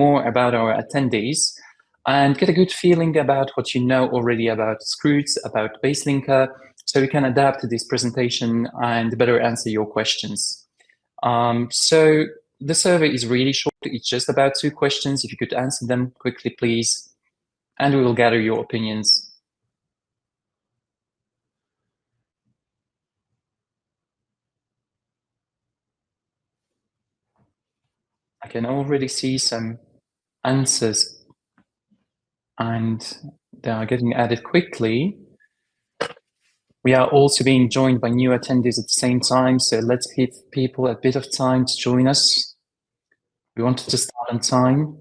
more about our attendees and get a good feeling about what you know already about Skroutz, about BaseLinker, so we can adapt to this presentation and better answer your questions. So the survey is really short. It's just about 2 questions. If you could answer them quickly, please, and we will gather your opinions. I can already see some answers, and they are getting added quickly. We are also being joined by new attendees at the same time, so let's give people a bit of time to join us. We wanted to start on time.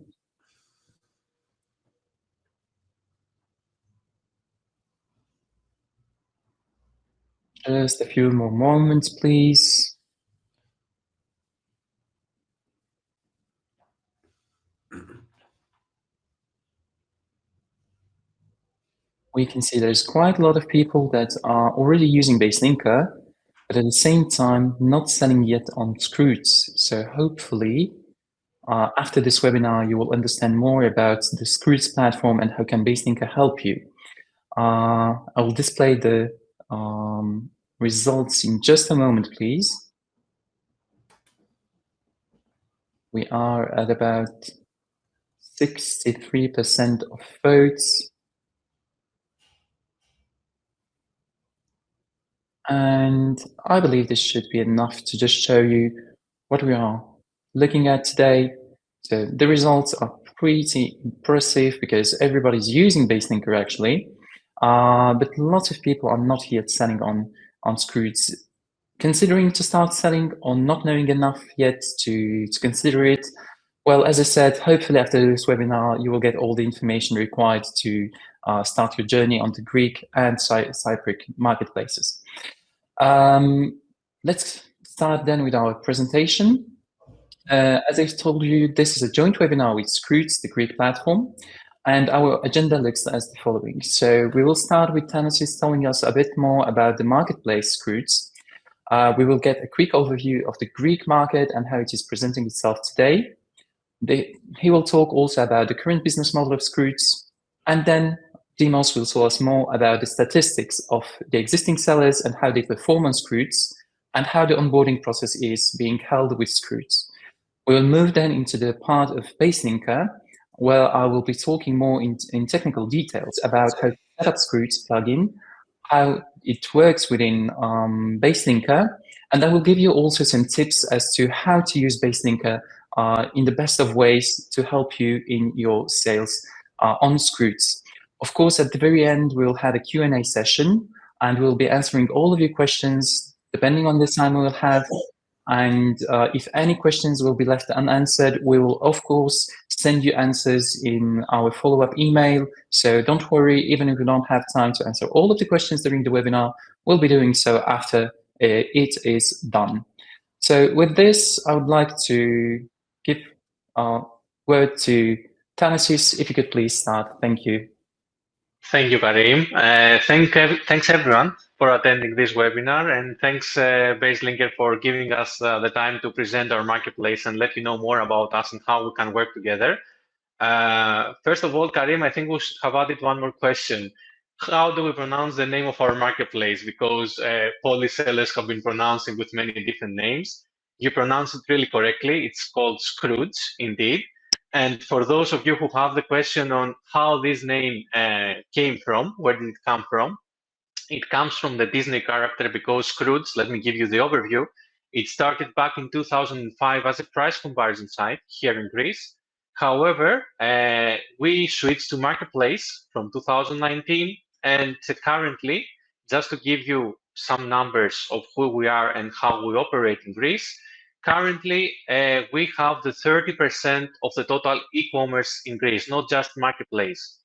Just a few more moments, please. We can see there's quite a lot of people that are already using BaseLinker, but at the same time not selling yet on Skroutz. So hopefully, after this webinar, you will understand more about the Skroutz platform and how can BaseLinker help you. I will display the results in just a moment, please. We are at about 63% of votes. And I believe this should be enough to just show you what we are looking at today. So the results are pretty impressive because everybody's using BaseLinker actually, but lots of people are not yet selling on Skroutz, considering to start selling or not knowing enough yet to consider it. Well, as I said, hopefully after this webinar, you will get all the information required to start your journey on the Greek and Cypriot marketplaces. Let's start then with our presentation. As I've told you, this is a joint webinar with Skroutz, the Greek platform, and our agenda looks as the following. So we will start with Thanasis telling us a bit more about the marketplace Skroutz. We will get a quick overview of the Greek market and how it is presenting itself today. He will talk also about the current business model of Skroutz, and then Dimos will tell us more about the statistics of the existing sellers and how they perform on Skroutz, and how the onboarding process is being held with Skroutz. We will move then into the part of BaseLinker, where I will be talking more in technical details about how to set up Skroutz plugin, how it works within BaseLinker, and I will give you also some tips as to how to use BaseLinker in the best of ways to help you in your sales on Skroutz. Of course, at the very end, we'll have a Q&A session, and we'll be answering all of your questions, depending on the time we'll have. And if any questions will be left unanswered, we will, of course, send you answers in our follow-up email. So don't worry, even if we don't have time to answer all of the questions during the webinar, we'll be doing so after it is done. So with this, I would like to give word to Thanasis. If you could please start. Thank you. Thank you, Karim. Thanks everyone for attending this webinar, and thanks BaseLinker for giving us the time to present our marketplace and let you know more about us and how we can work together. First of all, Karim, I think we should have added one more question. How do we pronounce the name of our marketplace? Because Polish sellers have been pronouncing with many different names. You pronounce it really correctly. It's called Skroutz, indeed. And for those of you who have the question on how this name came from, where did it come from? It comes from the Disney character, because Skroutz, let me give you the overview. It started back in 2005 as a price comparison site here in Greece. However, we switched to marketplace from 2019, and currently, just to give you some numbers of who we are and how we operate in Greece, currently, we have the 30% of the total e-commerce in Greece, not just marketplace.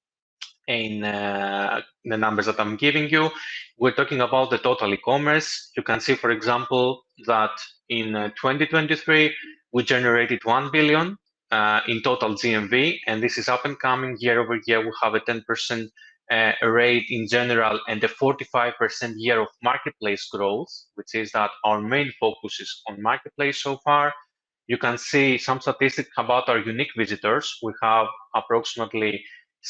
In the numbers that I'm giving you, we're talking about the total e-commerce. You can see, for example, that in 2023, we generated 1 billion in total GMV, and this is up and coming year over year. We have a 10% rate in general and a 45% year of marketplace growth, which is that our main focus is on marketplace so far. you can see some statistics about our unique visitors. We have approximately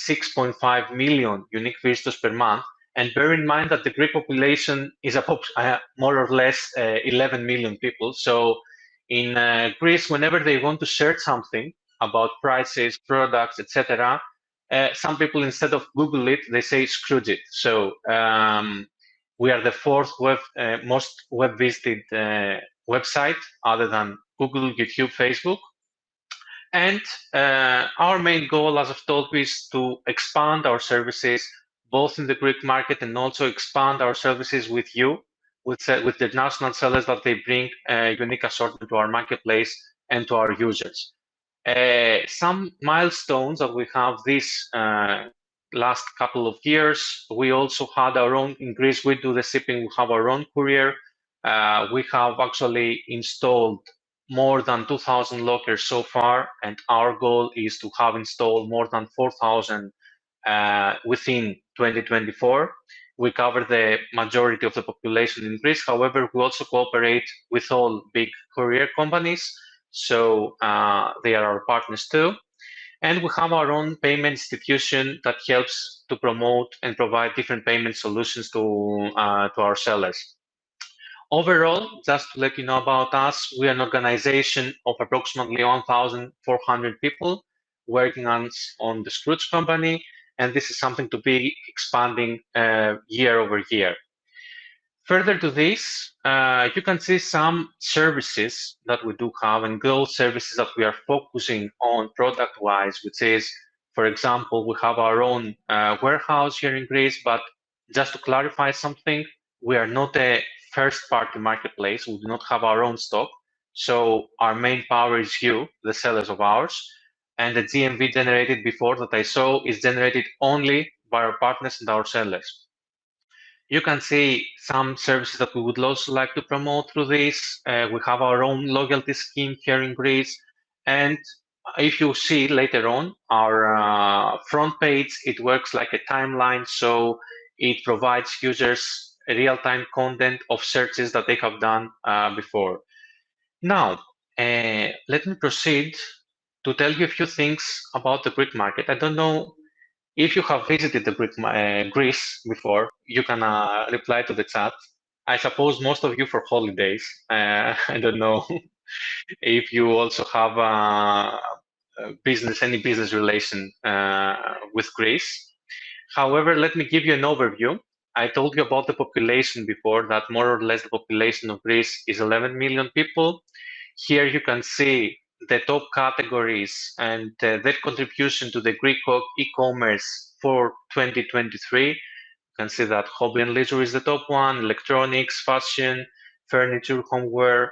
6.5 million unique visitors per month. And bear in mind that the Greek population is more or less 11 million people. So in Greece, whenever they want to search something about prices, products, etc., some people, instead of Google it, they say Skroutz it. So we are the fourth most web visited website other than Google, YouTube, Facebook. And our main goal, as I've told you, is to expand our services both in the Greek market and also expand our services with you, with the national sellers that they bring a unique assortment to our marketplace and to our users. Some milestones that we have this last couple of years, we also had our own, in Greece we do the shipping, we have our own courier. We have actually installed more than 2,000 lockers so far, and our goal is to have installed more than 4,000 within 2024. We cover the majority of the population in Greece. However, we also cooperate with all big courier companies, so they are our partners too. And we have our own payment institution that helps to promote and provide different payment solutions to our sellers. Overall, just to let you know about us, we are an organization of approximately 1,400 people working on the Skroutz company, and this is something to be expanding year over year. Further to this, you can see some services that we do have, and those services that we are focusing on product-wise, which is, for example, we have our own warehouse here in Greece, but just to clarify something, we are not a first-party marketplace. We do not have our own stock. So our main power is you, the sellers of ours, and the GMV generated before that I saw is generated only by our partners and our sellers. You can see some services that we would also like to promote through this. We have our own loyalty scheme here in Greece. And if you see later on, our front page, it works like a timeline. So it provides users real-time content of searches that they have done before. Now, let me proceed to tell you a few things about the Greek market. I don't know if you have visited the Greece before, you can reply to the chat. I suppose most of you for holidays. I don't know if you also have any business relation with Greece. However, let me give you an overview. I told you about the population before, that more or less the population of Greece is 11 million people. Here you can see the top categories and their contribution to the Greek e-commerce for 2023. You can see that hobby and leisure is the top one, electronics, fashion, furniture, homeware.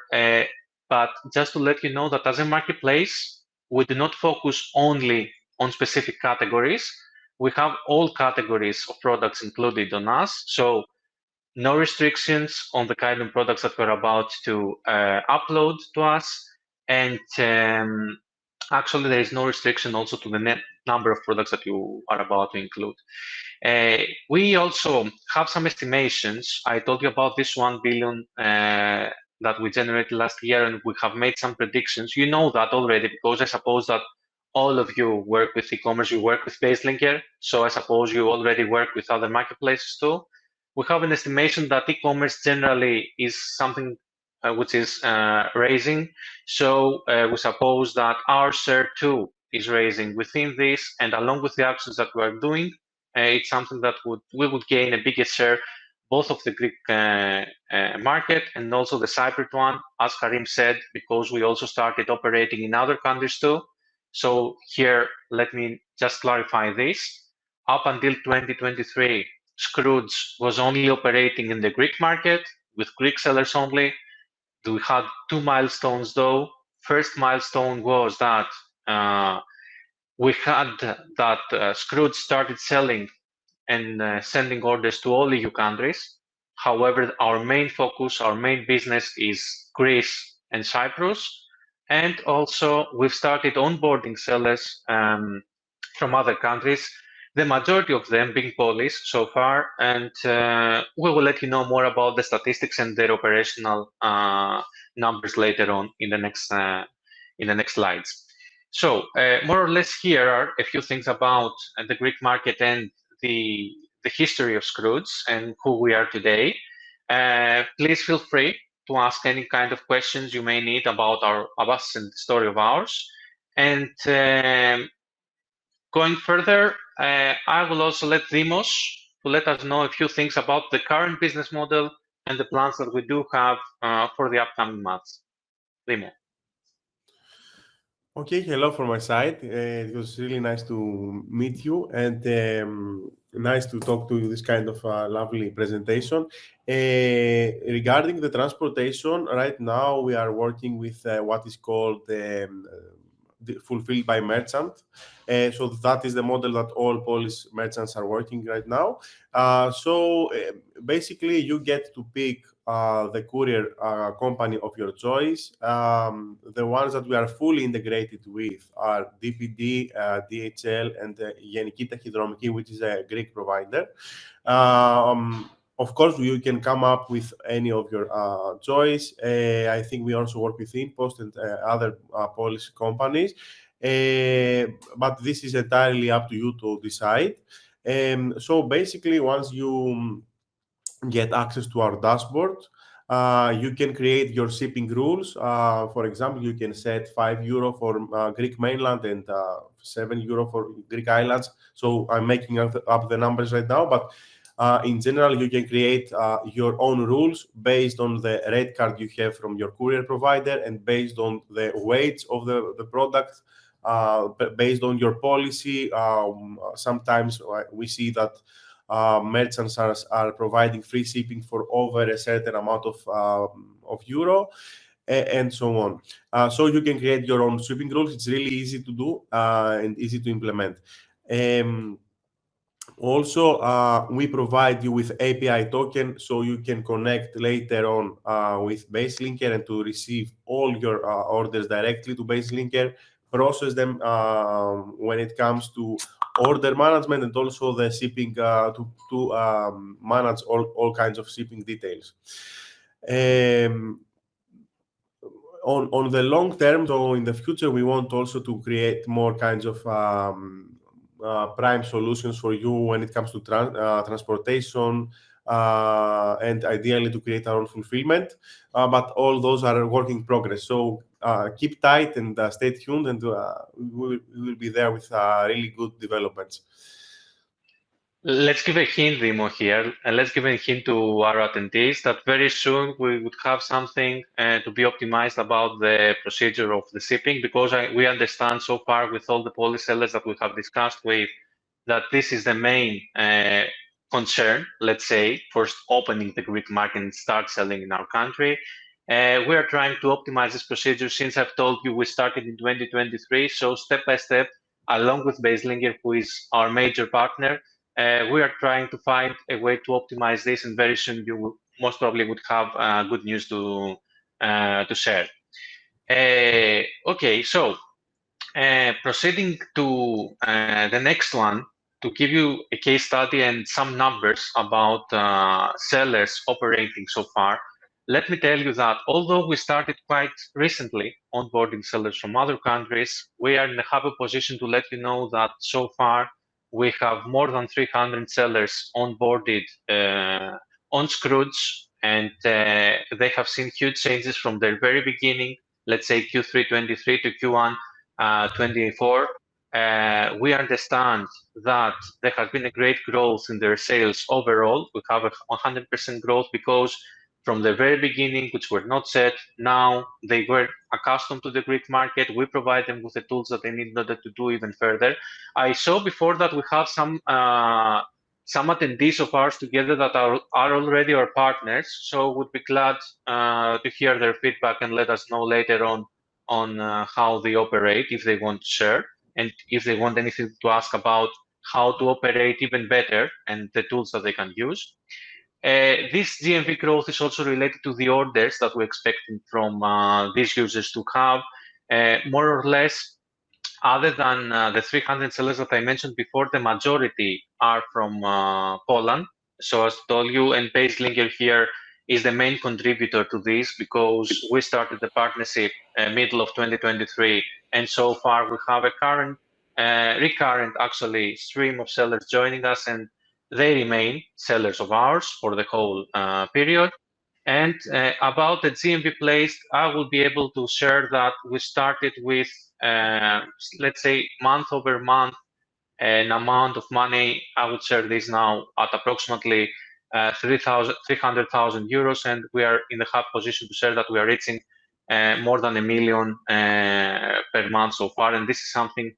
But just to let you know that as a marketplace, we do not focus only on specific categories. We have all categories of products included on us. So no restrictions on the kind of products that we're about to upload to us. And actually, there is no restriction also to the net number of products that you are about to include. We also have some estimations. I told you about this 1 billion that we generated last year, and we have made some predictions. You know that already, because I suppose that all of you work with e-commerce, you work with BaseLinker, so I suppose you already work with other marketplaces too. We have an estimation that e-commerce generally is something which is raising. So we suppose that our share too is raising within this, and along with the actions that we are doing, it's something that we would gain a bigger share, both of the Greek market and also the Cypriot one, as Karim said, because we also started operating in other countries too. So here, let me just clarify this. Up until 2023, Skroutz was only operating in the Greek market with Greek sellers only. We had two milestones though. First milestone was that we had that Skroutz started selling and sending orders to all EU countries. However, our main focus, our main business is Greece and Cyprus. And also we've started onboarding sellers from other countries, the majority of them being Polish so far, and we will let you know more about the statistics and their operational numbers later on in the next in the next slides. So more or less here are a few things about the Greek market and the history of Skroutz and who we are today. Please feel free to ask any kind of questions you may need about us and the story of ours. And going further, I will also let Dimos to let us know a few things about the current business model and the plans that we do have for the upcoming months. Dimo. Okay, hello from my side. It was really nice to meet you and nice to talk to you this kind of lovely presentation. Regarding the transportation, right now we are working with what is called fulfilled by merchant. So that is the model that all Polish merchants are working right now. Basically you get to pick the courier company of your choice. The ones that we are fully integrated with are DPD, DHL, and Genki Tachydromiki, which is a Greek provider. Of course, you can come up with any of your choice. I think we also work with InPost and other Polish companies, but this is entirely up to you to decide. So basically, once you get access to our dashboard, you can create your shipping rules. For example, you can set €5 for Greek mainland and €7 for Greek islands. So I'm making up the numbers right now, but in general, you can create your own rules based on the rate card you have from your courier provider and based on the weight of the product, based on your policy. Sometimes we see that merchants are providing free shipping for over a certain amount of euro, and so on. So you can create your own shipping rules. It's really easy to do and easy to implement. Also, we provide you with API token, so you can connect later on with BaseLinker and to receive all your orders directly to BaseLinker, process them when it comes to order management, and also the shipping to manage all kinds of shipping details. On the long term, so in the future, we want also to create more kinds of prime solutions for you when it comes to transportation, and ideally to create our own fulfillment. But all those are a work in progress. So keep tight and stay tuned, and we will be there with really good developments. Let's give a hint, Dimo, here, and let's give a hint to our attendees that very soon we would have something to be optimized about the procedure of the shipping, because we understand so far with all the Polish sellers that we have discussed with that this is the main concern, let's say, for opening the Greek market and start selling in our country. We are trying to optimize this procedure. Since I've told you, we started in 2023, so step by step, along with BaseLinker, who is our major partner, we are trying to find a way to optimize this, and very soon you will, most probably would have good news to share. Okay, so proceeding to the next one, to give you a case study and some numbers about sellers operating so far. Let me tell you that although we started quite recently onboarding sellers from other countries, we are in a happy position to let you know that so far we have more than 300 sellers onboarded on Skroutz, and they have seen huge changes from their very beginning, let's say Q3 23 to Q1 24. We understand that there has been a great growth in their sales overall. We have a 100% growth because from the very beginning, which were not set, now they were accustomed to the Greek market. We provide them with the tools that they need in order to do even further. I saw before that we have some attendees of ours together that are already our partners, so would be glad to hear their feedback and let us know later on how they operate, if they want to share, and if they want anything to ask about how to operate even better and the tools that they can use. This GMV growth is also related to the orders that we're expecting from these users to have. More or less, other than the 300 sellers that I mentioned before, the majority are from Poland. So as I told you, and BaseLinker here is the main contributor to this, because we started the partnership middle of 2023, and so far we have a recurrent actually stream of sellers joining us, and they remain sellers of ours for the whole period. And about the GMV placed, I will be able to share that we started with, let's say, month over month, an amount of money. I would share this now at approximately 300,000 euros, and we are in the happy position to share that we are reaching more than 1 million per month so far, and this is something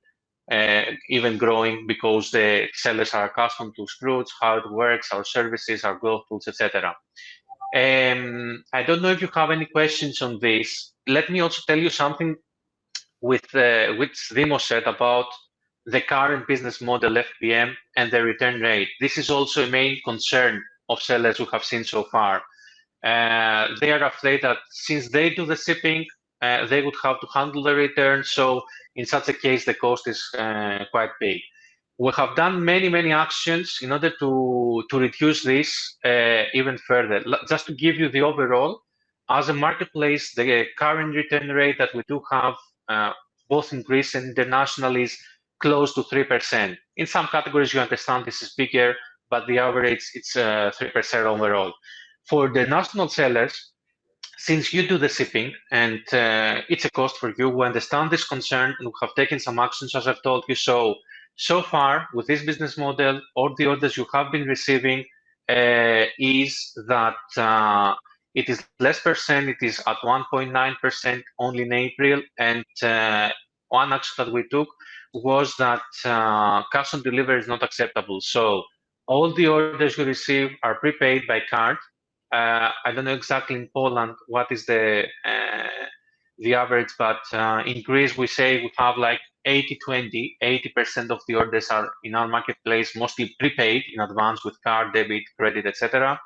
even growing because the sellers are accustomed to Skroutz, how it works, our services, our growth tools, etc. I don't know if you have any questions on this. Let me also tell you something with which Dimo said about the current business model FBM and the return rate. This is also a main concern of sellers who have seen so far. They are afraid that since they do the shipping, they would have to handle the return. So in such a case, the cost is quite big. We have done many actions in order to reduce this even further. Just to give you the overall, as a marketplace, the current return rate that we do have, both in Greece and international, is close to 3%. In some categories, you understand this is bigger, but the average, it's 3% overall. For the national sellers, since you do the shipping and it's a cost for you, we understand this concern and we have taken some actions, as I've told you. So far, with this business model, all the orders you have been receiving is that it is less percent, it is at 1.9% only in April, and one action that we took was that cash on delivery is not acceptable. So all the orders you receive are prepaid by card. I don't know exactly in Poland what is the average, but in Greece we say we have like 80-20. 80% of the orders are in our marketplace mostly prepaid in advance with card, debit, credit, etc.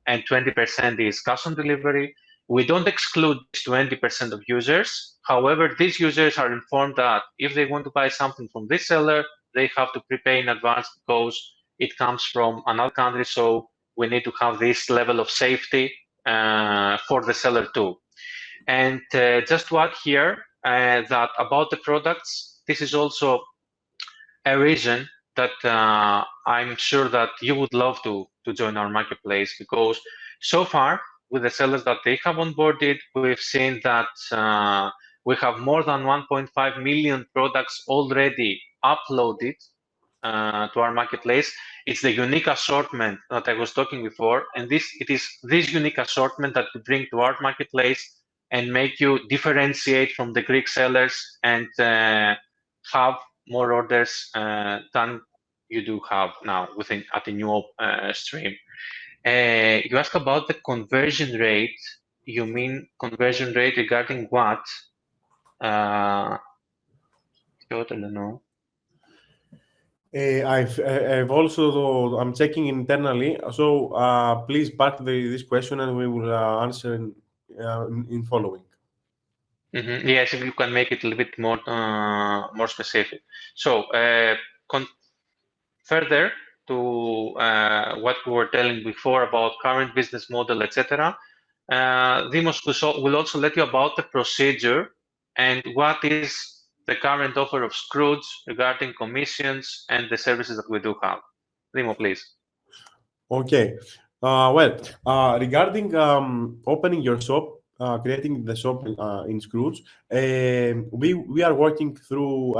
And 20% is cash on delivery. We don't exclude 20% of users. However, these users are informed that if they want to buy something from this seller, they have to prepay in advance because it comes from another country. So we need to have this level of safety for the seller too. And just to add here that about the products, this is also a reason that I'm sure that you would love to join our marketplace, because so far with the sellers that they have onboarded, we've seen that we have more than 1.5 million products already uploaded to our marketplace. It's the unique assortment that I was talking before, and it is this unique assortment that we bring to our marketplace and make you differentiate from the Greek sellers and have more orders than you do have now at the new stream. You ask about the conversion rate. You mean conversion rate regarding what? I don't know. I'm checking internally. So please park this question and we will answer in following. Yes, if you can make it a little bit more specific. So further to what we were telling before about current business model, etc. Dimos will also let you about the procedure and what is the current offer of Skroutz regarding commissions and the services that we do have. Dimo, please. Okay. Regarding opening your shop, creating the shop in Skroutz, we are working through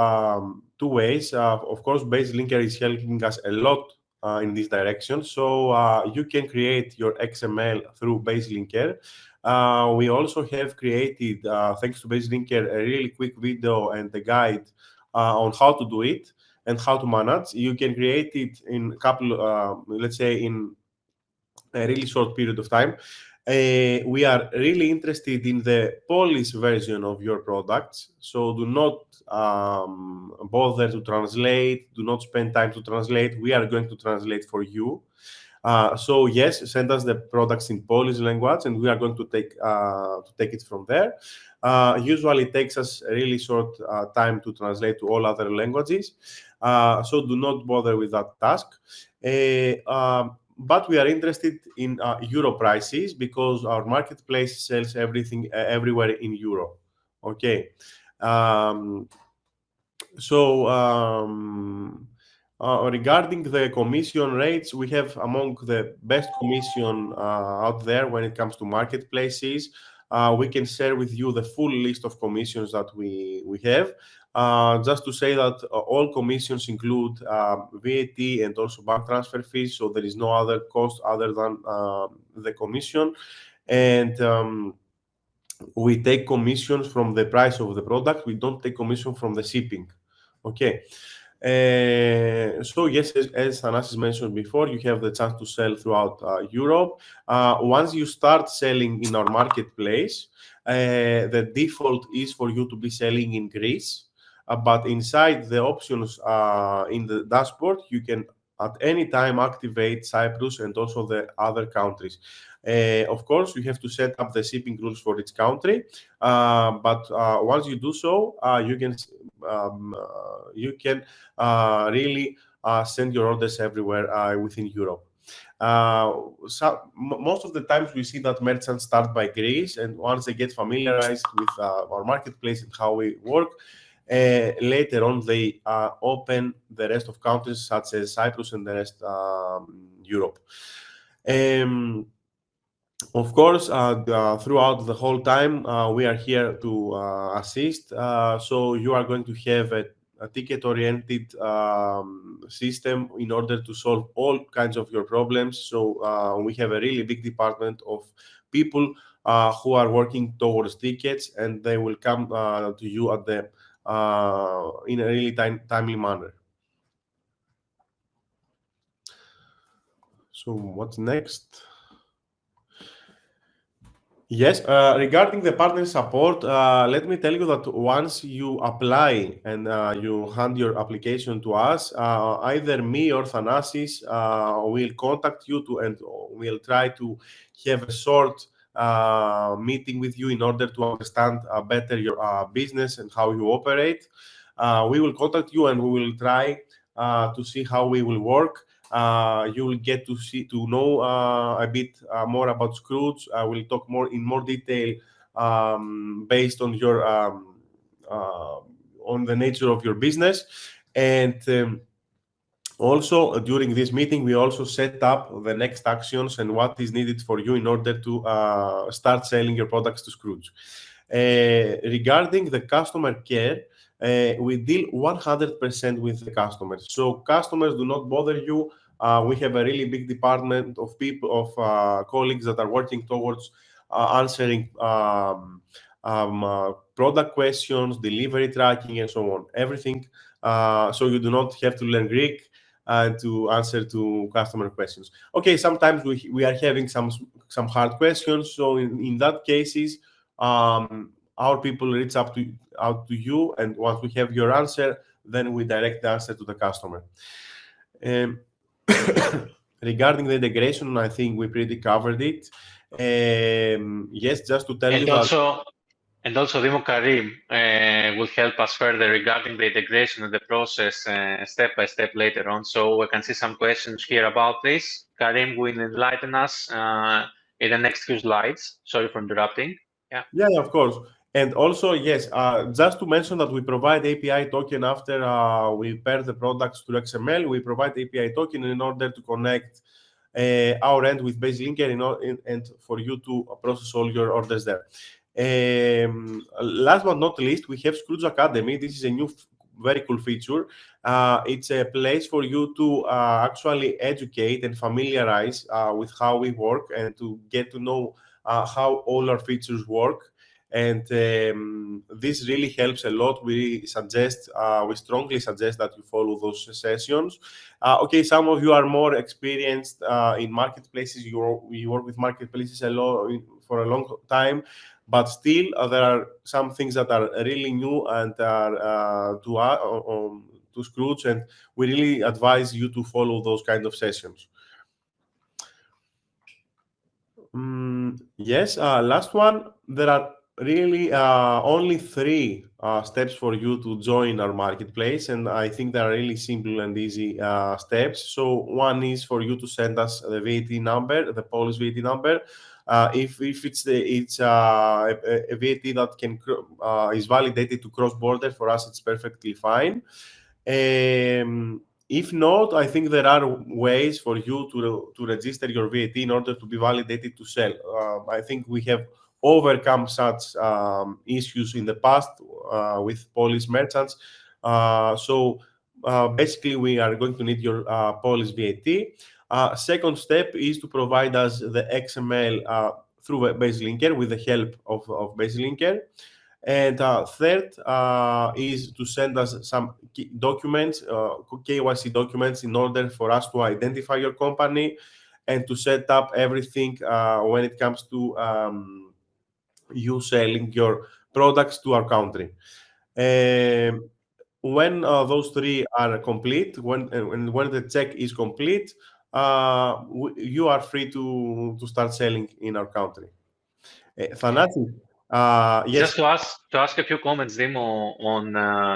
2 ways. Of course, BaseLinker is helping us a lot in this direction. So you can create your XML through BaseLinker. We also have created, thanks to BaseLinker, a really quick video and a guide on how to do it and how to manage. You can create it in a couple, let's say, in a really short period of time. We are really interested in the Polish version of your products, so do not bother to translate, do not spend time to translate. We are going to translate for you. So yes, send us the products in Polish language and we are going to take it from there. Usually it takes us a really short time to translate to all other languages. So do not bother with that task. but we are interested in euro prices because our marketplace sells everything everywhere in euro. Okay. Regarding the commission rates, we have among the best commission out there when it comes to marketplaces. We can share with you the full list of commissions that we have. Just to say that all commissions include VAT and also bank transfer fees, so there is no other cost other than the commission. And we take commissions from the price of the product. We don't take commission from the shipping. Okay. So yes, as Thanasis mentioned before, you have the chance to sell throughout Europe. Once you start selling in our marketplace, the default is for you to be selling in Greece. But inside the options in the dashboard, you can at any time activate Cyprus and also the other countries. Of course, you have to set up the shipping rules for each country. But once you do so, you can really send your orders everywhere within Europe. Most of the times we see that merchants start by Greece, and once they get familiarized with our marketplace and how we work, later on they open the rest of countries such as Cyprus and the rest Europe. Of course, throughout the whole time, we are here to assist. So you are going to have a ticket-oriented system in order to solve all kinds of your problems. So we have a really big department of people who are working towards tickets, and they will come to you at the in a really timely manner. So what's next? Yes, regarding the partner support, let me tell you that once you apply and you hand your application to us, either me or Thanasis will contact you and we'll try to have a short meeting with you in order to understand better your business and how you operate. We will contact you and we will try to see how we will work. You will get to know a bit more about Skroutz. We'll talk in more detail based on your on the nature of your business. And also during this meeting, we also set up the next actions and what is needed for you in order to start selling your products to Skroutz. Regarding the customer care, we deal 100% with the customers. So customers do not bother you. We have a really big department of people, of colleagues that are working towards answering product questions, delivery tracking, and so on. Everything. So you do not have to learn Greek to answer to customer questions. Okay, sometimes we are having some hard questions. So in that cases, our people reach out to you, and once we have your answer, then we direct the answer to the customer. Regarding the integration, I think we pretty covered it. Yes, just to tell you that. And also, Dimo Karim will help us further regarding the integration of the process step by step later on. So we can see some questions here about this. Karim will enlighten us in the next few slides. Sorry for interrupting. Yeah, of course. And also, yes, just to mention that we provide API token after we pair the products through XML. We provide API token in order to connect our end with BaseLinker and for you to process all your orders there. Last but not least, we have Skroutz Academy. This is a new, very cool feature. It's a place for you to actually educate and familiarize with how we work and to get to know how all our features work. And this really helps a lot. We strongly suggest that you follow those sessions. Okay, some of you are more experienced in marketplaces. You work with marketplaces for a long time, but still there are some things that are really new and are to Skroutz, and we really advise you to follow those kind of sessions. Yes, last one. There are really only 3 steps for you to join our marketplace, and I think they are really simple and easy steps. So one is for you to send us the VAT number, the Polish VAT number. If it's a VAT that can is validated to cross border, for us it's perfectly fine. If not, I think there are ways for you to register your VAT in order to be validated to sell. I think we have overcome such issues in the past with Polish merchants. So basically, we are going to need your Polish VAT. Second step is to provide us the XML through BaseLinker with the help of BaseLinker. And third is to send us some documents, KYC documents, in order for us to identify your company and to set up everything when it comes to you selling your products to our country. When those 3 are complete, when the check is complete, you are free to start selling in our country. Thanasis, yes. Just to ask a few comments, Dimo, on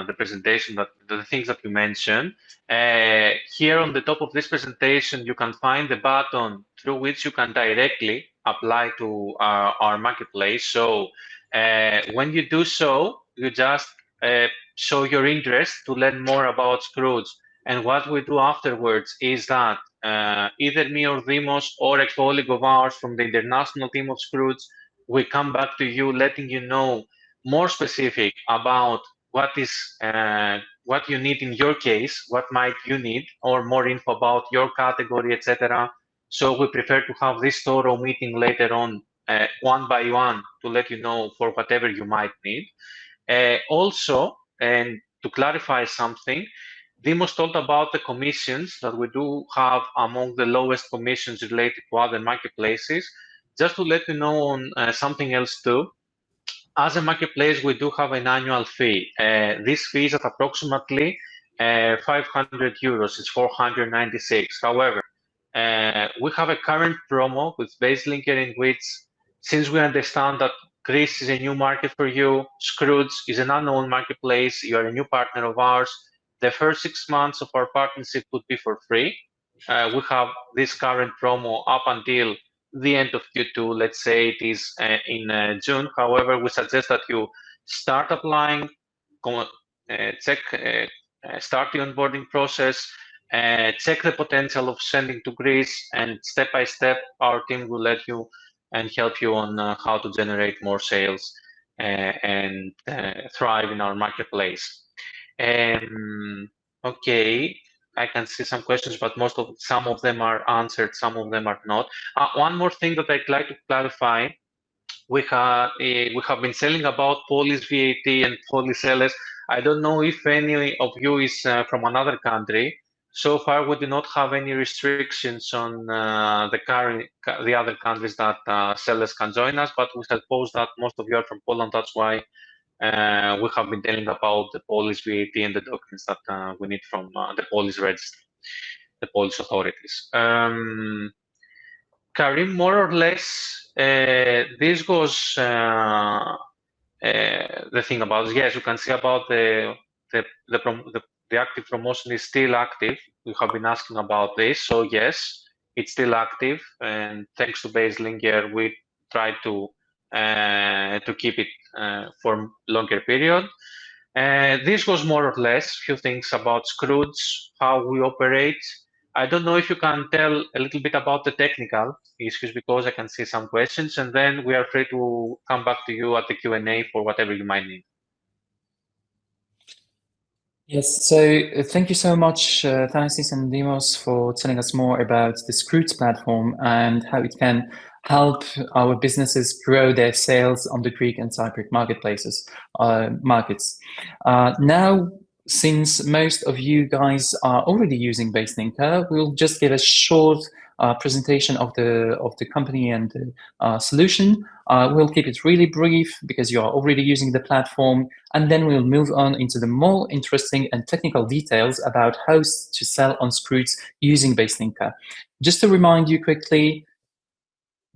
the presentation, that the things that you mentioned. Here on the top of this presentation, you can find the button through which you can directly apply to our marketplace. So when you do so, you just show your interest to learn more about Skroutz. And what we do afterwards is that either me or Dimos or a colleague of ours from the international team of Skroutz, we come back to you, letting you know more specific about what you need in your case, what might you need, or more info about your category, etc. So we prefer to have this thorough meeting later on, one by one, to let you know for whatever you might need. Also, and to clarify something, Dimos told about the commissions that we do have among the lowest commissions related to other marketplaces. Just to let you know on something else too, as a marketplace, we do have an annual fee. This fee is at approximately 500 euros. It's 496. However, we have a current promo with BaseLinker in which, since we understand that Greece is a new market for you, Skroutz is an unknown marketplace, you are a new partner of ours, the first 6 months of our partnership would be for free. We have this current promo up until the end of Q2, let's say it is in June. However, we suggest that you start applying, start the onboarding process, check the potential of sending to Greece, and step by step, our team will let you and help you on how to generate more sales and thrive in our marketplace. Okay. I can see some questions, but some of them are answered, some of them are not. One more thing that I'd like to clarify: we have been selling about Polish VAT and Polish sellers. I don't know if any of you is from another country. So far, we do not have any restrictions on the other countries that sellers can join us, but we suppose that most of you are from Poland. That's why we have been telling about the Polish VAT and the documents that we need from the Polish registry, the Polish authorities. Karim, more or less, this was the thing about. Yes, you can see about the active promotion is still active. We have been asking about this, so yes, it's still active, and thanks to BaseLinker, we try to keep it for longer period. This was more or less few things about Skroutz, how we operate. I don't know if you can tell a little bit about the technical issues, because I can see some questions, and then we are free to come back to you at the Q&A for whatever you might need. Yes, so thank you so much, Thanasis and Dimos, for telling us more about the Skroutz platform and how it can help our businesses grow their sales on the Greek and Cypriot marketplaces, markets. Now, since most of you guys are already using BaseLinker, we'll just give a short presentation of the company and the solution. We'll keep it really brief because you are already using the platform, and then we'll move on into the more interesting and technical details about how to sell on Skroutz using BaseLinker. Just to remind you quickly,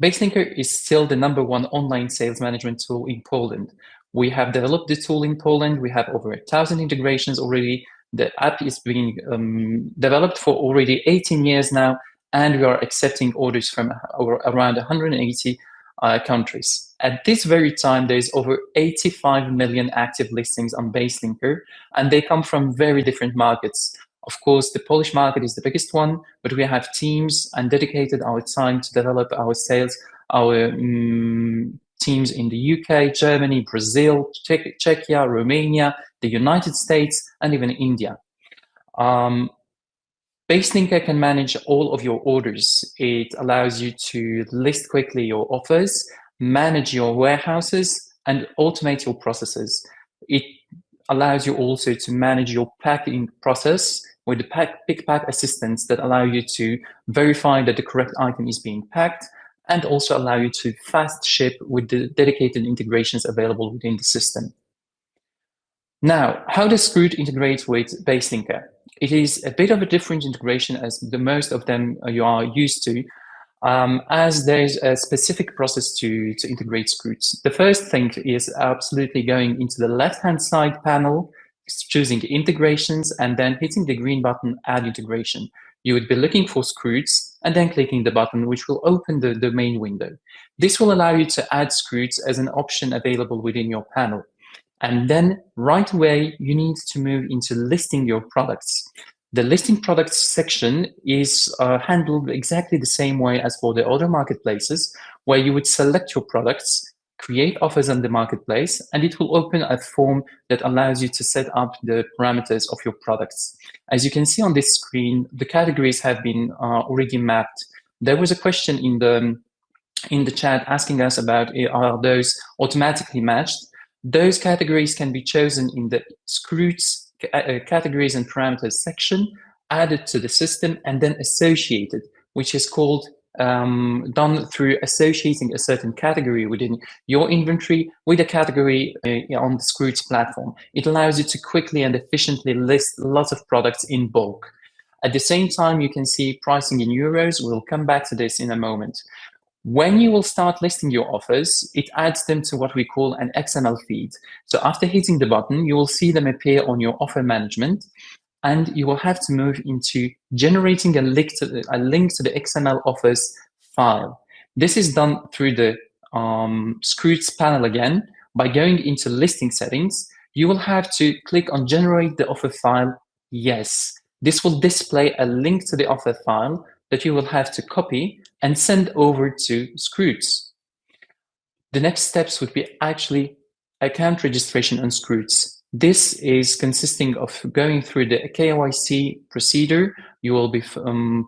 BaseLinker is still the #1 online sales management tool in Poland. We have developed the tool in Poland. We have over 1,000 integrations already. The app is being developed for already 18 years now, and we are accepting orders from around 180 countries. At this very time, there's over 85 million active listings on BaseLinker, and they come from very different markets. Of course, the Polish market is the biggest one, but we have teams and dedicated our time to develop our sales, our teams in the UK, Germany, Brazil, Czechia, Romania, the United States, and even India. BaseLinker can manage all of your orders. It allows you to list quickly your offers, manage your warehouses, and automate your processes. It allows you also to manage your packing process with the pick-pack assistants that allow you to verify that the correct item is being packed, and also allow you to fast ship with the dedicated integrations available within the system. Now, how does Skroutz integrate with BaseLinker? It is a bit of a different integration as the most of them you are used to, as there's a specific process to integrate Skroutz. The first thing is absolutely going into the left-hand side panel, choosing integrations, and then hitting the green button, add integration. You would be looking for Skroutz and then clicking the button, which will open the main window. This will allow you to add Skroutz as an option available within your panel. And then right away, you need to move into listing your products. The listing products section is handled exactly the same way as for the other marketplaces, where you would select your products, create offers on the marketplace, and it will open a form that allows you to set up the parameters of your products. As you can see on this screen, the categories have been already mapped. There was a question in the chat asking us about, are those automatically matched? Those categories can be chosen in the Skroutz categories and parameters section, added to the system, and then associated, which is called done through associating a certain category within your inventory with a category on the Skroutz platform. It allows you to quickly and efficiently list lots of products in bulk. At the same time, you can see pricing in euros. We'll come back to this in a moment. When you will start listing your offers, it adds them to what we call an XML feed. So after hitting the button, you will see them appear on your offer management, and you will have to move into generating a link to the XML offers file. This is done through the Skroutz panel again. By going into listing settings, you will have to click on generate the offer file, yes. This will display a link to the offer file that you will have to copy and send over to Skroutz. The next steps would be actually account registration on Skroutz. This is consisting of going through the KYC procedure. You will be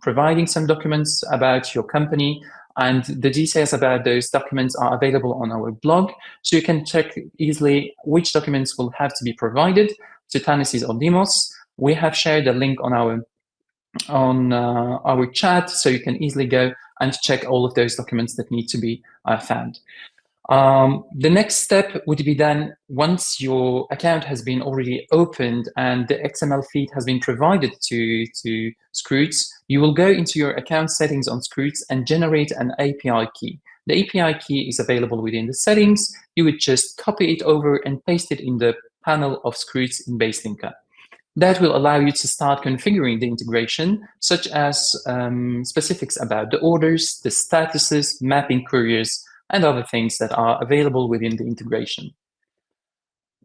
providing some documents about your company, and the details about those documents are available on our blog, so you can check easily which documents will have to be provided to Tanis or Demos. We have shared a link on our chat, so you can easily go and check all of those documents that need to be found. The next step would be then, once your account has been already opened and the XML feed has been provided to Skroutz, you will go into your account settings on Skroutz and generate an API key. The API key is available within the settings. You would just copy it over and paste it in the panel of Skroutz in BaseLinker. That will allow you to start configuring the integration, such as specifics about the orders, the statuses, mapping couriers, and other things that are available within the integration.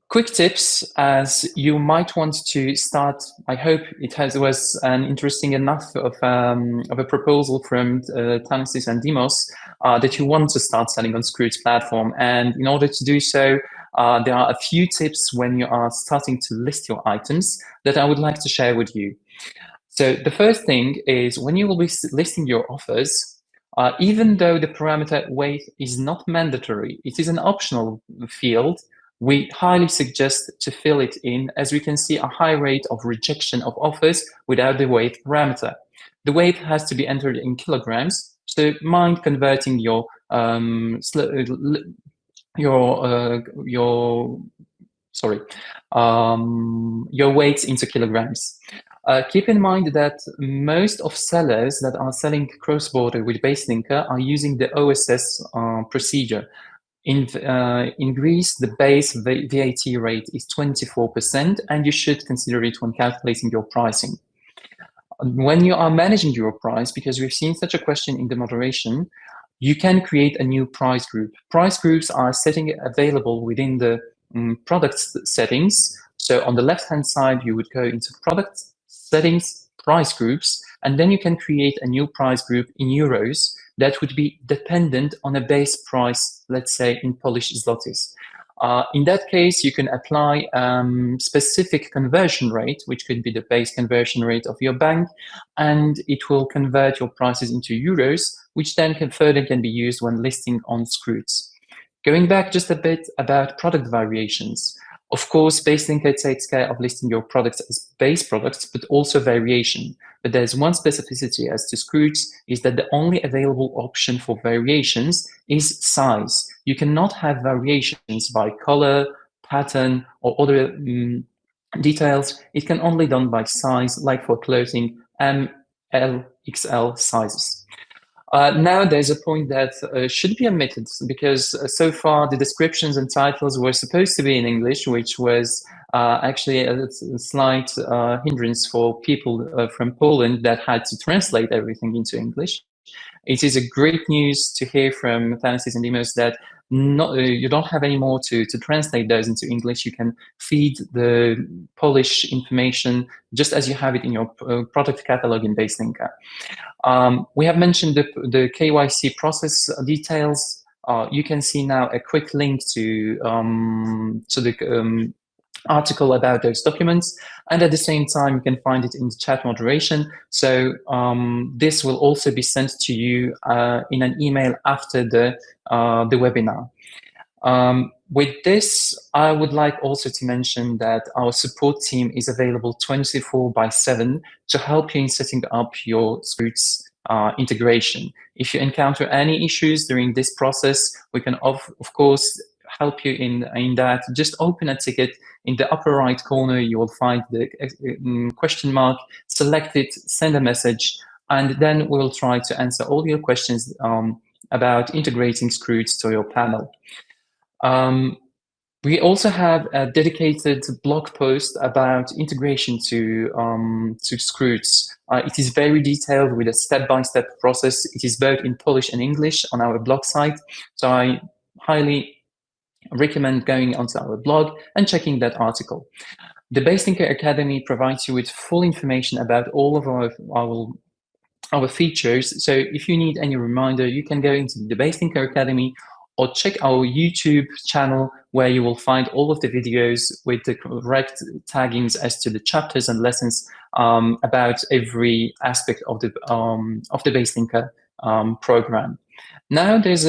Quick tips, as you might want to start. I hope it was an interesting enough of a proposal from Tanis and Demos that you want to start selling on Skroutz platform. And in order to do so, there are a few tips when you are starting to list your items that I would like to share with you. So the first thing is, when you will be listing your offers, even though the parameter weight is not mandatory, it is an optional field, we highly suggest to fill it in, as we can see a high rate of rejection of offers without the weight parameter. The weight has to be entered in kilograms, so mind converting your weights into kilograms. Keep in mind that most of sellers that are selling cross-border with BaseLinker are using the OSS procedure. In Greece, the base VAT rate is 24%, and you should consider it when calculating your pricing. When you are managing your price, because we've seen such a question in the moderation, you can create a new price group. Price groups are setting available within the product settings. So on the left-hand side, you would go into product settings, price groups, and then you can create a new price group in euros that would be dependent on a base price, let's say in Polish zlotys. In that case, you can apply specific conversion rate, which could be the base conversion rate of your bank, and it will convert your prices into euros, which then further can be used when listing on Skroutz. Going back just a bit about product variations. Of course, BaseLinker takes care of listing your products as base products, but also variation. But there's one specificity as to Skroutz is that the only available option for variations is size. You cannot have variations by color, pattern, or other details. It can only be done by size, like for clothing, M, L, XL sizes. Now there's a point that should be omitted because so far the descriptions and titles were supposed to be in English, which was actually a slight hindrance for people from Poland that had to translate everything into English. It is a great news to hear from Thanasis and Demos that you don't have any more to translate those into English. You can feed the Polish information just as you have it in your product catalog in BaseLinker. We have mentioned the KYC process details. You can see now a quick link to the article about those documents, and at the same time you can find it in the chat moderation. So this will also be sent to you in an email after the webinar. With this, I would like also to mention that our support team is available 24/7 to help you in setting up your Skroutz integration. If you encounter any issues during this process, we can of course help you in that. Just open a ticket. In the upper right corner, you will find the question mark, select it, send a message, and then we'll try to answer all your questions about integrating Skroutz to your panel. We also have a dedicated blog post about integration to Skroutz. It is very detailed with a step-by-step process. It is both in Polish and English on our blog site. So I highly recommend going onto our blog and checking that article. The BaseLinker Academy provides you with full information about all of our features. So if you need any reminder, you can go into the BaseLinker Academy or check our YouTube channel, where you will find all of the videos with the correct taggings as to the chapters and lessons about every aspect of the BaseLinker program. Now there's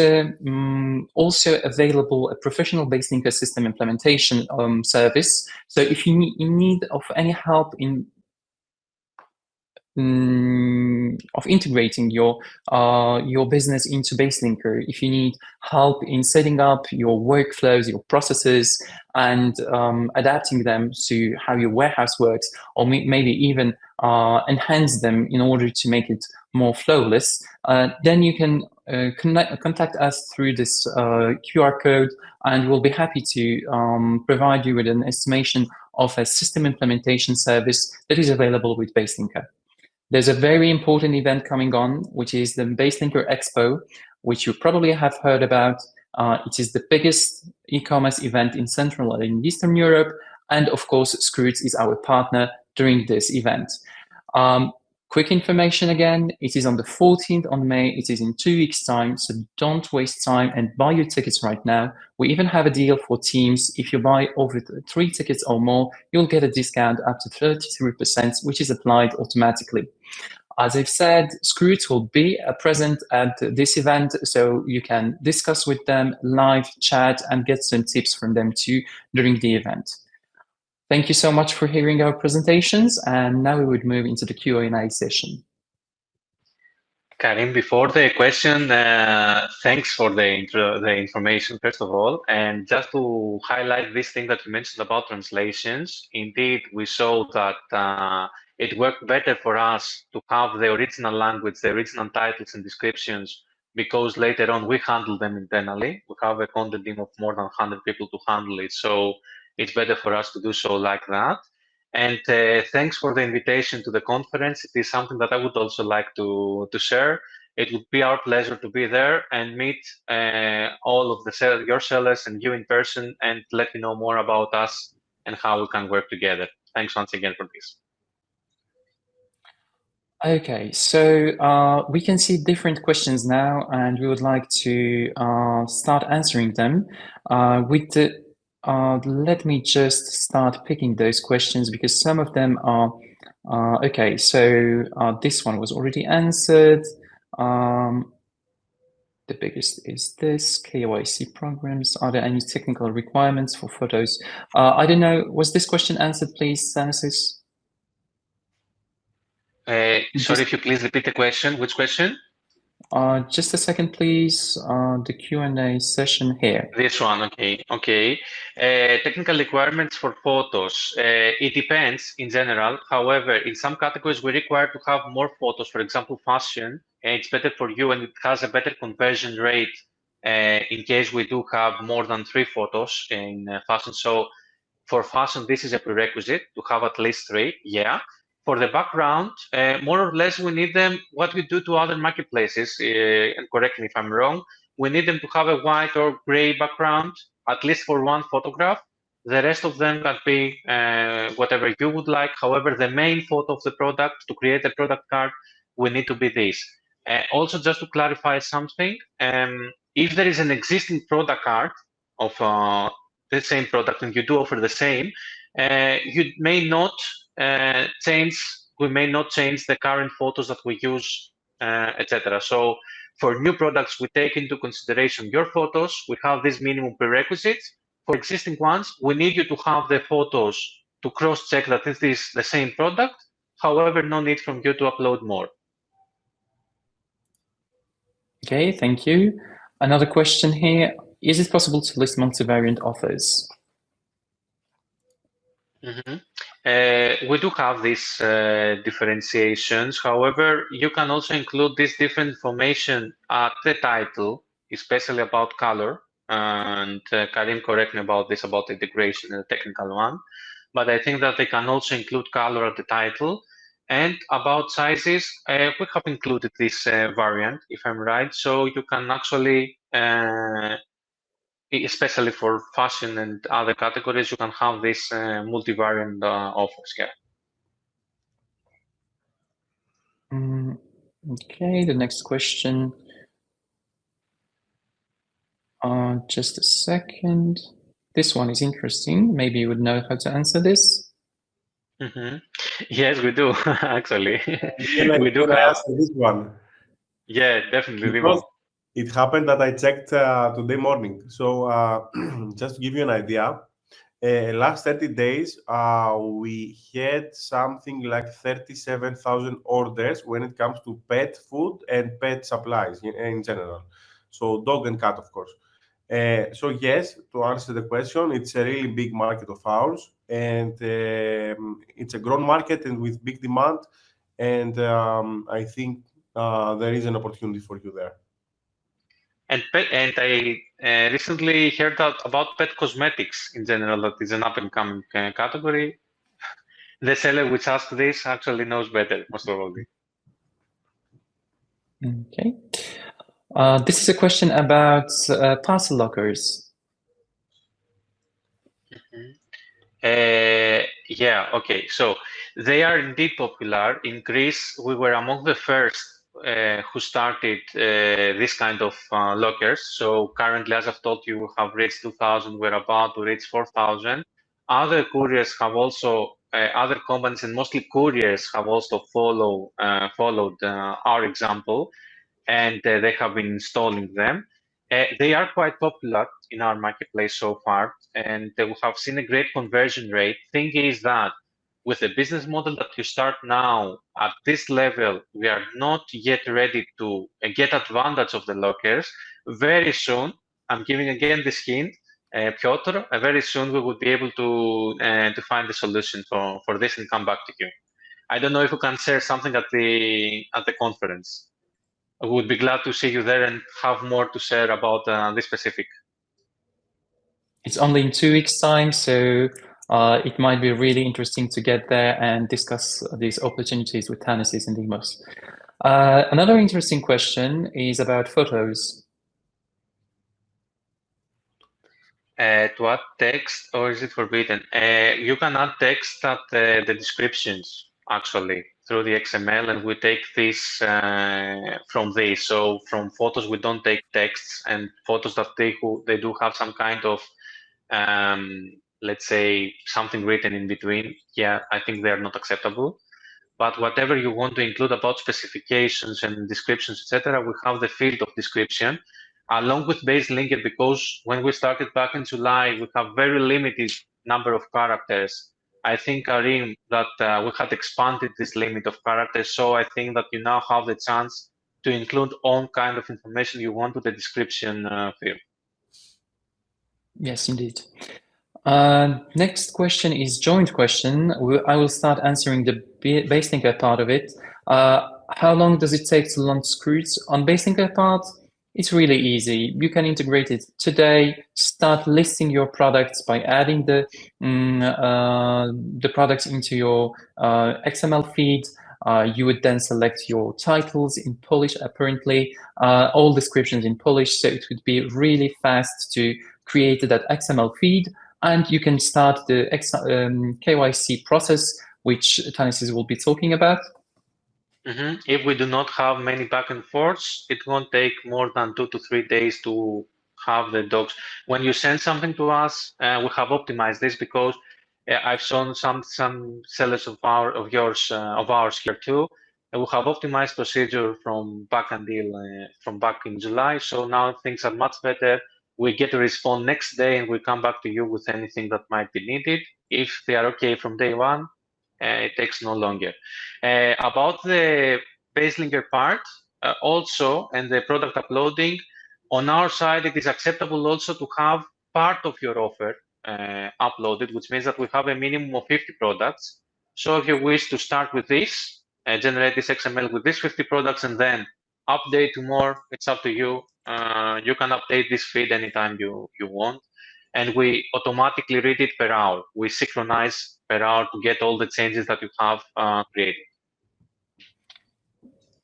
also available a professional BaseLinker system implementation service. So if you need in need of any help of integrating your business into BaseLinker, if you need help in setting up your workflows, your processes, and adapting them to how your warehouse works, or maybe even enhance them in order to make it more flowless, then you can contact us through this QR code, and we'll be happy to provide you with an estimation of a system implementation service that is available with BaseLinker. There's a very important event coming on, which is the BaseLinker Expo, which you probably have heard about. It is the biggest e-commerce event in Central and Eastern Europe, and of course, Skroutz is our partner during this event. Quick information again, it is on the 14th of May, it is in 2 weeks' time, so don't waste time and buy your tickets right now. We even have a deal for teams. If you buy over 3 tickets or more, you'll get a discount up to 33%, which is applied automatically. As I've said, Skroutz will be present at this event, so you can discuss with them, live chat, and get some tips from them too during the event. Thank you so much for hearing our presentations, and now we would move into the Q&A session. Karim, before the question, thanks for the information, first of all. And just to highlight this thing that you mentioned about translations, indeed, we saw that it worked better for us to have the original language, the original titles and descriptions, because later on we handle them internally. We have a content team of more than 100 people to handle it, so it's better for us to do so like that. And thanks for the invitation to the conference. It is something that I would also like to share. It would be our pleasure to be there and meet all of your sellers and you in person, and let you know more about us and how we can work together. Thanks once again for this. Okay, so we can see different questions now, and we would like to start answering them. Let me just start picking those questions, because some of them are okay. So this one was already answered. The biggest is this: KYC programs. Are there any technical requirements for photos? I don't know. Was this question answered, please, Thanasis? Sorry, if you please repeat the question. Which question? Just a second, please. The Q&A session here. This one, okay. Okay. Technical requirements for photos. It depends in general. However, in some categories, we require to have more photos. For example, fashion. It's better for you and it has a better conversion rate in case we do have more than 3 photos in fashion. So for fashion, this is a prerequisite to have at least 3, yeah. For the background, more or less, we need them, what we do to other marketplaces, and correct me if I'm wrong, we need them to have a white or gray background, at least for one photograph. The rest of them can be whatever you would like. However, the main photo of the product, to create a product card, we need to be this. Also, just to clarify something, if there is an existing product card of the same product and you do offer the same, you may not we may not change the current photos that we use, etc. So for new products, we take into consideration your photos. We have these minimum prerequisites. For existing ones, we need you to have the photos to cross-check that this is the same product. However, no need from you to upload more. Okay, thank you. Another question here. Is it possible to list multivariant offers? We do have these differentiations. However, you can also include this different information at the title, especially about color. And Karim, correct me about this, about integration and the technical one. But I think that they can also include color at the title. And about sizes, we have included this variant, if I'm right. So you can actually especially for fashion and other categories, you can have this multivariant offers here. Okay, the next question. Just a second. This one is interesting. Maybe you would know how to answer this. Yes, we do, actually. We do have this one. Yeah, definitely. Because it happened that I checked today morning. So just to give you an idea, last 30 days, we had something like 37,000 orders when it comes to pet food and pet supplies in general. So dog and cat, of course. So yes, to answer the question, it's a really big market of ours, and it's a growing market and with big demand. And I think there is an opportunity for you there. And I recently heard about pet cosmetics in general. That is an up-and-coming category. The seller which asked this actually knows better, most probably. Okay. This is a question about parcel lockers. Yeah, okay. So they are indeed popular. In Greece, we were among the first who started this kind of lockers. So currently, as I've told you, we have reached 2,000. We're about to reach 4,000. Other couriers have also, other companies and mostly couriers have also followed our example, and they have been installing them. They are quite popular in our marketplace so far, and we have seen a great conversion rate. Thing is that with the business model that you start now at this level, we are not yet ready to get advantage of the lockers. Very soon, I'm giving again this hint, Piotr, very soon we will be able to find a solution for this and come back to you. I don't know if you can share something at the conference. I would be glad to see you there and have more to share about this specific. It's only in 2 weeks' time, so it might be really interesting to get there and discuss these opportunities with Thanasis and Demos. Another interesting question is about photos. To add text, or is it forbidden? You can add text at the descriptions, actually, through the XML, and we take this from this. So from photos, we don't take texts, and photos that they do have some kind of, let's say, something written in between. Yeah, I think they are not acceptable. But whatever you want to include about specifications and descriptions, etc., we have the field of description along with BaseLinker, because when we started back in July, we have very limited number of characters. I think, Karim, that we had expanded this limit of characters, so I think that you now have the chance to include all kind of information you want to the description field. Yes, indeed. Next question is joint question. I will start answering the BaseLinker part of it. How long does it take to launch Skroutz? On BaseLinker part, it's really easy. You can integrate it today, start listing your products by adding the products into your XML feed. You would then select your titles in Polish, apparently, all descriptions in Polish, so it would be really fast to create that XML feed, and you can start the KYC process, which Thanasis will be talking about. If we do not have many back and forths, it won't take more than 2 to 3 days to have the docs. When you send something to us, we have optimized this, because I've shown some sellers of ours here too. And we have optimized procedure from back in July. So now things are much better. We get to respond next day, and we come back to you with anything that might be needed. If they are okay from day one, it takes no longer. About the BaseLinker part also, and the product uploading, on our side, it is acceptable also to have part of your offer uploaded, which means that we have a minimum of 50 products. So if you wish to start with this, generate this XML with these 50 products, and then update to more, it's up to you. You can update this feed anytime you want. And we automatically read it per hour. We synchronize per hour to get all the changes that you have created.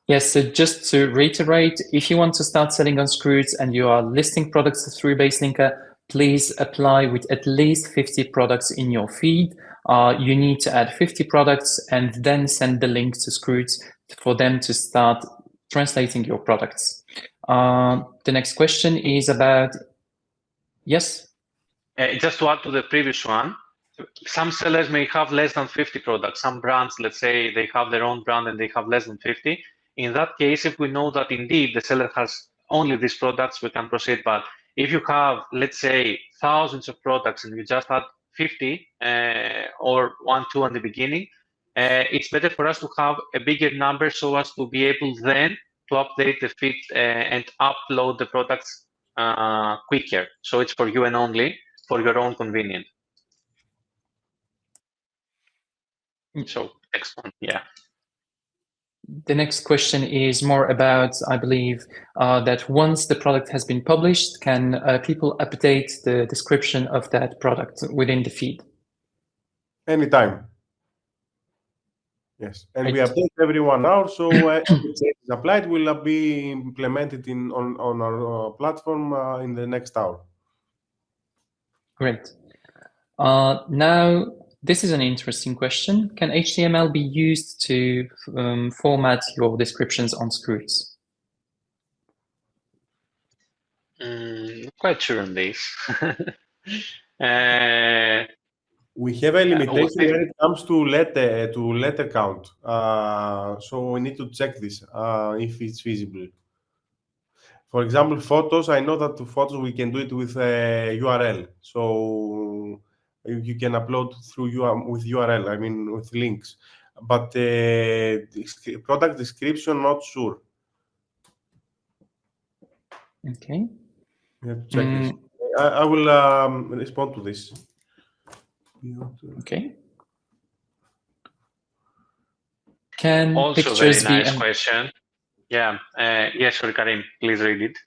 Yes, so just to reiterate, if you want to start selling on Skroutz and you are listing products through BaseLinker, please apply with at least 50 products in your feed. You need to add 50 products and then send the link to Skroutz for them to start translating your products. The next question is about, yes? Just to add to the previous one, some sellers may have less than 50 products. Some brands, let's say, they have their own brand and they have less than 50. In that case, if we know that indeed the seller has only these products, we can proceed. But if you have, let's say, thousands of products and you just add 50 or 1, 2 at the beginning, it's better for us to have a bigger number so as to be able then to update the feed and upload the products quicker. So it's for you and only for your own convenience. So next one, yeah. The next question is more about, I believe, that once the product has been published, can people update the description of that product within the feed? Anytime. Yes, and Right. we update every 1 hour, so if change is applied, will be implemented on our platform in the next hour. Great. Now, this is an interesting question. Can HTML be used to format your descriptions on Skroutz? Quite sure on this. We have a limitation when it comes to letter count, so we need to check this if it's feasible. For example, photos. I know that the photos we can do it with a URL, so you can upload through with URL. I mean, with links. But product description, not sure. Okay. We have to check this. I will respond to this. Okay. Can Also pictures very be nice question. Yeah. Yes, sorry, Karim, please read it.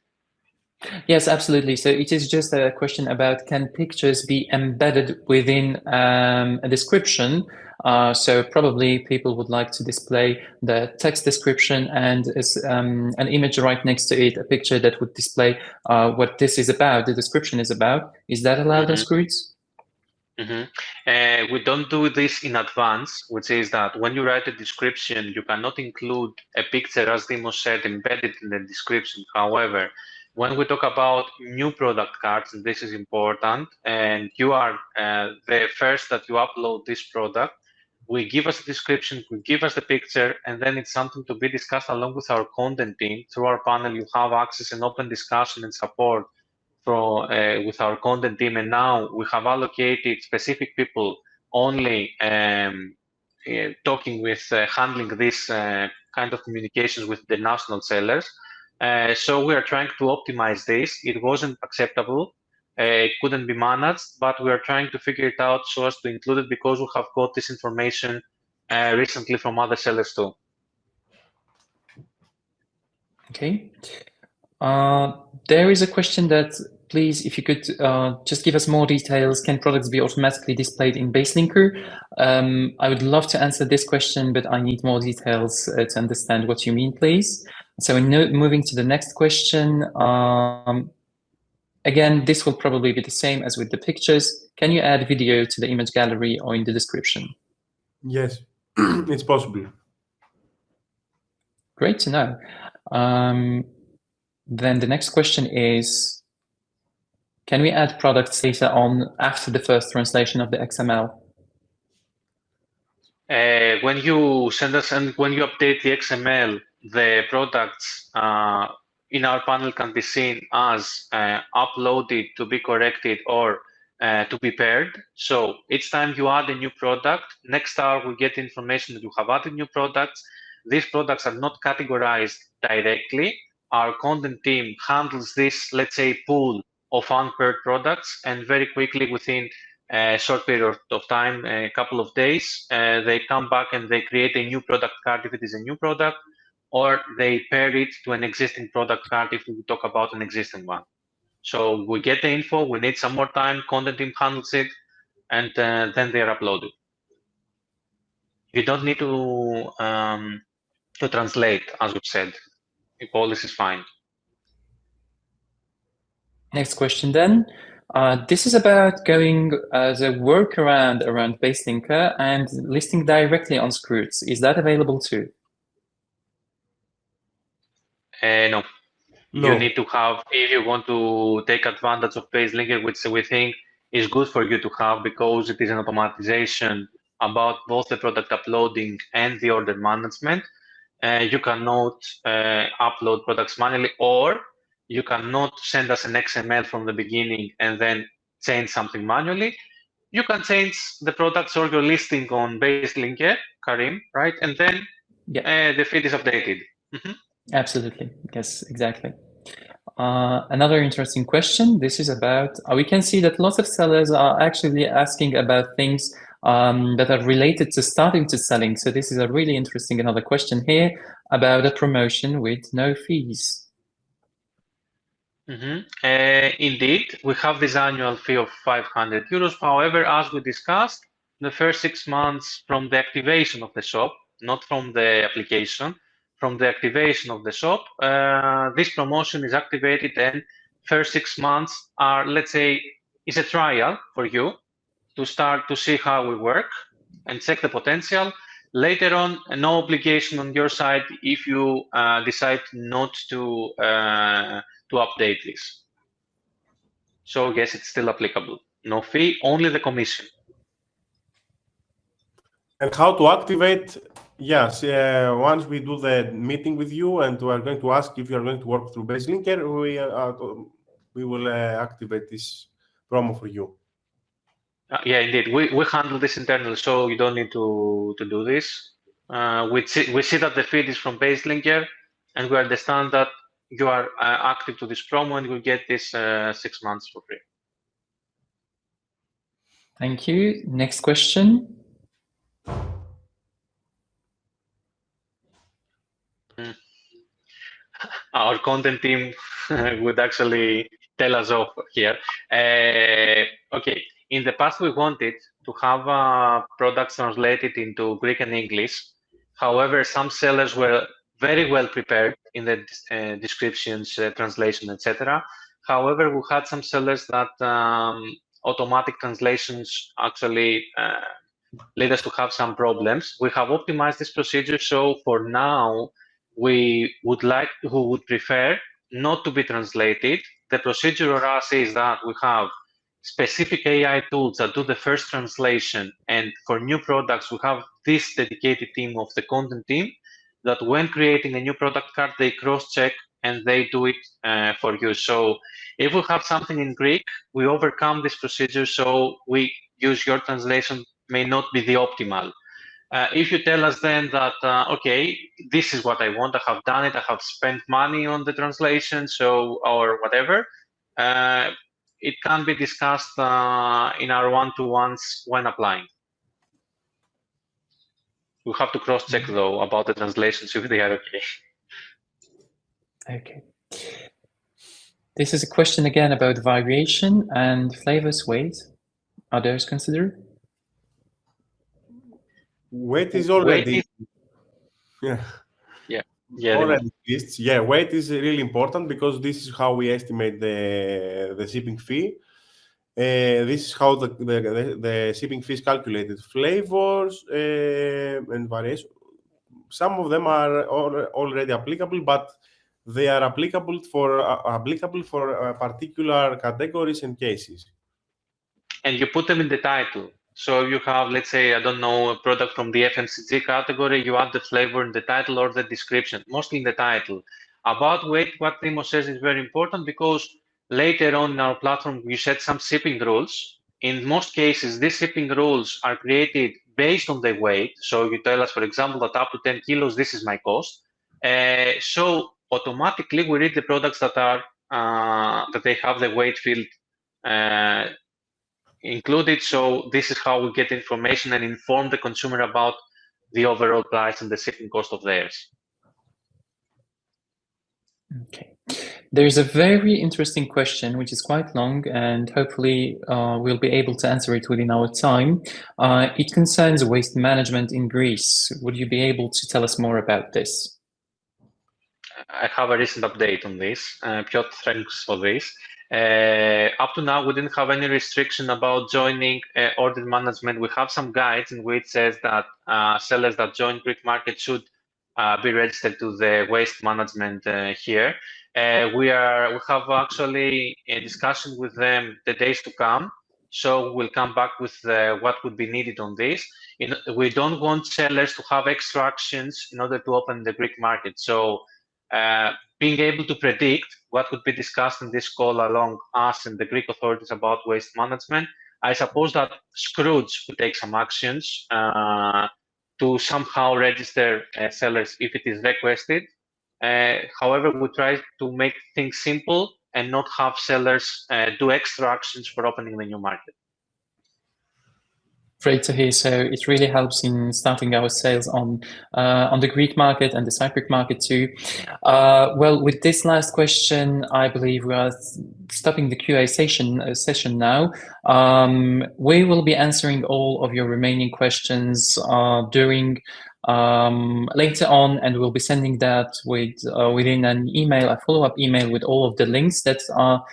Yes, absolutely. So it is just a question about, can pictures be embedded within a description? So probably people would like to display the text description and an image right next to it, a picture that would display what this is about, the description is about. Is that allowed on Skroutz? We don't do this in advance, which is that when you write a description, you cannot include a picture, as Dimo said, embedded in the description. However, when we talk about new product cards, and this is important, and you are the first that you upload this product, we give us a description, we give us the picture, and then it's something to be discussed along with our content team. Through our panel, you have access and open discussion and support with our content team, and now we have allocated specific people only talking with handling this kind of communications with the national sellers. So we are trying to optimize this. It wasn't acceptable. It couldn't be managed, but we are trying to figure it out so as to include it, because we have got this information recently from other sellers too. Okay. There is a question that, please, if you could just give us more details. Can products be automatically displayed in BaseLinker? I would love to answer this question, but I need more details to understand what you mean, please. So moving to the next question. Again, this will probably be the same as with the pictures. Can you add video to the image gallery or in the description? Yes, it's possible. Great to know. Then the next question is, can we add products later on after the first translation of the XML? When you send us and when you update the XML, the products in our panel can be seen as uploaded to be corrected or to be paired. So each time you add a new product, next hour we get information that you have added new products. These products are not categorized directly. Our content team handles this, let's say, pool of unpaired products, and very quickly, within a short period of time, a couple of days, they come back and they create a new product card if it is a new product, or they pair it to an existing product card if we talk about an existing one. So we get the info, we need some more time, content team handles it, and then they are uploaded. You don't need to translate, as we've said. All this is fine. Next question then. This is about going as a workaround around BaseLinker and listing directly on Skroutz. Is that available too? No. You need to have, if you want to take advantage of BaseLinker, which we think is good for you to have, because it is an automatization about both the product uploading and the order management. You cannot upload products manually, or you cannot send us an XML from the beginning and then change something manually. You can change the products or your listing on BaseLinker, Karim, right? And then the feed is updated. Absolutely. Yes, exactly. Another interesting question. This is about, we can see that lots of sellers are actually asking about things that are related to starting to selling. So this is a really interesting another question here about a promotion with no fees. Indeed, we have this annual fee of 500 euros. However, as we discussed, the first 6 months from the activation of the shop, not from the application, from the activation of the shop, this promotion is activated, and first 6 months are, let's say, is a trial for you to start to see how we work and check the potential. Later on, no obligation on your side if you decide not to update this. So yes, it's still applicable. No fee, only the commission. And how to activate? Yes, once we do the meeting with you and we are going to ask if you are going to work through BaseLinker, we will activate this promo for you. Yeah, indeed. We handle this internally, so you don't need to do this. We see that the feed is from BaseLinker, and we understand that you are active to this promo, and you get this 6 months for free. Thank you. Next question. Our content team would actually tell us off here. Okay, in the past we wanted to have products translated into Greek and English. However, some sellers were very well prepared in the descriptions, translation, etc. However, we had some sellers that automatic translations actually led us to have some problems. We have optimized this procedure, so for now, we would prefer not to be translated. The procedure for us is that we have specific AI tools that do the first translation, and for new products, we have this dedicated team of the content team that when creating a new product card, they cross-check and they do it for you. So if we have something in Greek, we overcome this procedure, so we use your translation may not be the optimal. If you tell us then that, okay, this is what I want, I have done it, I have spent money on the translation, so, or whatever, it can be discussed in our one-to-ones when applying. We have to cross-check though about the translations if they are okay. Okay. This is a question again about variation and flavors weight. Are those considered? Weight is already, already exists. Yeah, weight is really important because this is how we estimate the shipping fee. This is how the shipping fee is calculated. Flavors and variation. Some of them are already applicable, but they are applicable for particular categories and cases. And you put them in the title. So you have, let's say, I don't know, a product from the FMCG category, you add the flavor in the title or the description, mostly in the title. About weight, what Timo says is very important because later on in our platform, we set some shipping rules. In most cases, these shipping rules are created based on the weight. So you tell us, for example, that up to 10 kilos, this is my cost. So automatically, we read the products that are that they have the weight field included. So this is how we get information and inform the consumer about the overall price and the shipping cost of theirs. Okay. There's a very interesting question, which is quite long, and hopefully we'll be able to answer it within our time. It concerns waste management in Greece. Would you be able to tell us more about this? I have a recent update on this. Piotr, thanks for this. Up to now, we didn't have any restriction about joining order management. We have some guides in which says that sellers that join Greek market should be registered to the waste management here. We have actually a discussion with them the days to come. So we'll come back with what would be needed on this. We don't want sellers to have extra actions in order to open the Greek market. So being able to predict what would be discussed in this call along us and the Greek authorities about waste management, I suppose that Skroutz would take some actions to somehow register sellers if it is requested. However, we try to make things simple and not have sellers do extra actions for opening the new market. Great to hear. So it really helps in starting our sales on the Greek market and the Cypriot market too. Well, with this last question, I believe we are stopping the QA session now. We will be answering all of your remaining questions during later on, and we'll be sending that within an email, a follow-up email with all of the links that are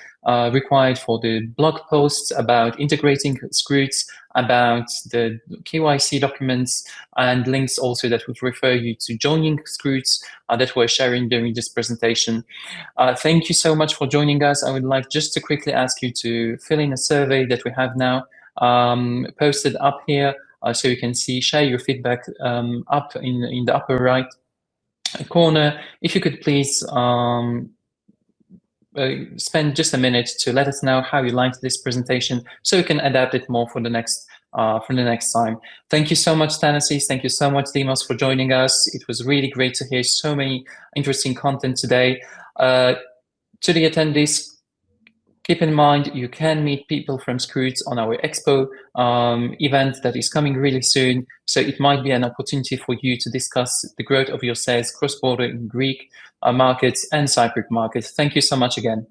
required for the blog posts about integrating Skroutz, about the KYC documents, and links also that would refer you to joining Skroutz that we're sharing during this presentation. Thank you so much for joining us. I would like just to quickly ask you to fill in a survey that we have now posted up here, so you can see, share your feedback up in the upper right corner. If you could please spend just a minute to let us know how you liked this presentation, so we can adapt it more for the next time. Thank you so much, Thanasis. Thank you so much, Dimos, for joining us. It was really great to hear so many interesting content today. To the attendees, Keep in mind, you can meet people from Skroutz on our Expo event that is coming really soon. So it might be an opportunity for you to discuss the growth of your sales cross-border in Greek markets and Cypriot markets. Thank you so much again.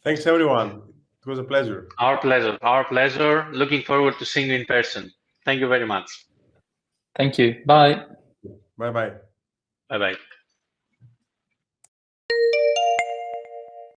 Thanks, everyone. It was a pleasure. Our pleasure. Our pleasure. Looking forward to seeing you in person. Thank you very much. Thank you. Bye. Bye-bye. Bye-bye.